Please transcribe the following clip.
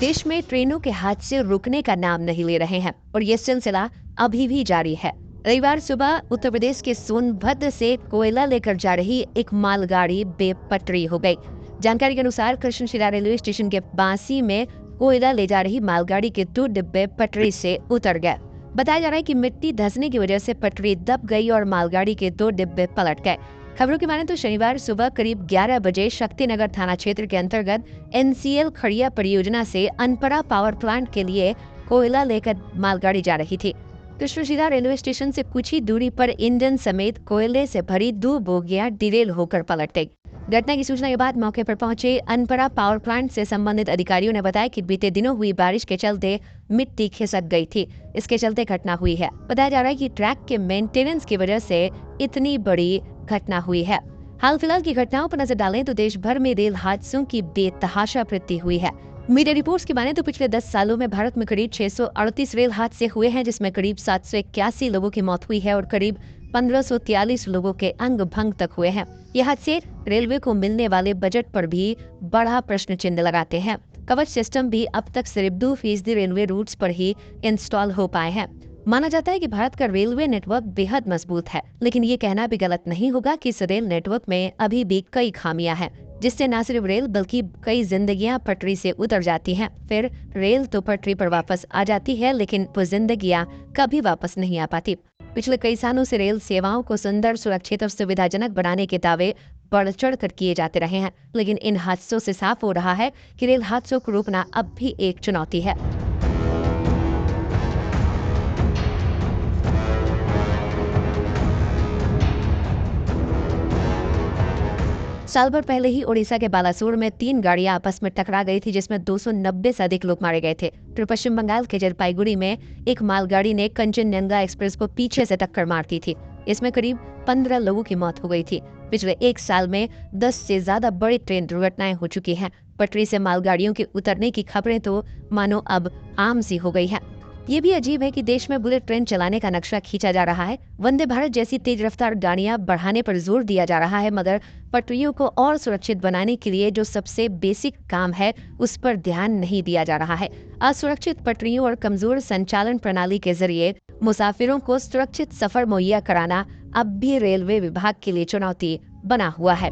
देश में ट्रेनों के हादसे रुकने का नाम नहीं ले रहे हैं और ये सिलसिला अभी भी जारी है। रविवार सुबह उत्तर प्रदेश के सोनभद्र से कोयला लेकर जा रही एक मालगाड़ी बेपटरी हो गई। जानकारी के अनुसार कृष्णशिला रेलवे स्टेशन के बांसी में कोयला ले जा रही मालगाड़ी के 2 डिब्बे पटरी से उतर गए। बताया जा रहा है कि मिट्टी धंसने की वजह से पटरी दब गई और मालगाड़ी के 2 डिब्बे पलट गए। खबरों की माने तो शनिवार सुबह करीब 11 बजे शक्तिनगर थाना क्षेत्र के अंतर्गत NCL खड़िया परियोजना से अनपरा पावर प्लांट के लिए कोयला लेकर मालगाड़ी जा रही थी। कृष्णशिला रेलवे स्टेशन से कुछ ही दूरी पर इंजन समेत कोयले से भरी 2 बोगियां डिरेल होकर पलट गई। घटना की सूचना के बाद मौके पर पहुंचे अनपरा पावर प्लांट से संबंधित अधिकारियों ने बताया कि बीते दिनों हुई बारिश के चलते मिट्टी खिसक गई थी। इसके चलते घटना हुई है। बताया जा रहा है कि ट्रैक के मेंटेनेंस की वजह से इतनी बड़ी घटना हुई है। हाल फिलहाल की घटनाओं पर नजर डालें तो देश भर में रेल हादसों की बेतहाशा वृद्धि हुई है। मीडिया रिपोर्ट्स की माने तो पिछले 10 सालों में भारत में करीब 638 रेल हादसे हुए हैं, जिसमें करीब 781 लोगों की मौत हुई है और करीब 1543 लोगों के अंग भंग तक हुए हैं। ये हादसे रेलवे को मिलने वाले बजट पर भी बड़ा प्रश्न चिन्ह लगाते हैं। कवच सिस्टम भी अब तक सिर्फ 2% रेलवे रूट्स पर ही इंस्टॉल हो पाए हैं। माना जाता है कि भारत का रेलवे नेटवर्क बेहद मजबूत है, लेकिन ये कहना भी गलत नहीं होगा कि इस रेल नेटवर्क में अभी भी कई खामियां हैं, जिससे न सिर्फ रेल बल्कि कई जिंदगियां पटरी से उतर जाती हैं। फिर रेल तो पटरी पर वापस आ जाती है, लेकिन वो जिंदगियां कभी वापस नहीं आ पाती। पिछले कई सालों से रेल सेवाओं को सुंदर, सुरक्षित और सुविधाजनक बनाने के दावे बढ़ चढ़ कर किए जाते रहे हैं, लेकिन इन हादसों से साफ हो रहा है कि रेल हादसों को रोकना अब भी एक चुनौती है। साल भर पहले ही ओडिशा के बालासोर में 3 गाड़ियां आपस में टकरा गई थी, जिसमें 290 से अधिक लोग मारे गए थे। फिर पश्चिम बंगाल के जलपाईगुड़ी में एक मालगाड़ी ने कंचनजंगा एक्सप्रेस को पीछे से टक्कर मार दी थी। इसमें करीब 15 लोगों की मौत हो गई थी। पिछले 1 साल में 10 से ज्यादा बड़ी ट्रेन दुर्घटनाएं हो चुकी हैं। पटरी से मालगाड़ियों के उतरने की खबरें तो मानो अब आम सी हो गई है। ये भी अजीब है कि देश में बुलेट ट्रेन चलाने का नक्शा खींचा जा रहा है। वंदे भारत जैसी तेज रफ्तार गाड़ियां बढ़ाने पर जोर दिया जा रहा है, मगर पटरियों को और सुरक्षित बनाने के लिए जो सबसे बेसिक काम है उस पर ध्यान नहीं दिया जा रहा है। असुरक्षित पटरियों और कमजोर संचालन प्रणाली के जरिए मुसाफिरों को सुरक्षित सफर मुहैया कराना अब भी रेलवे विभाग के लिए चुनौती बना हुआ है।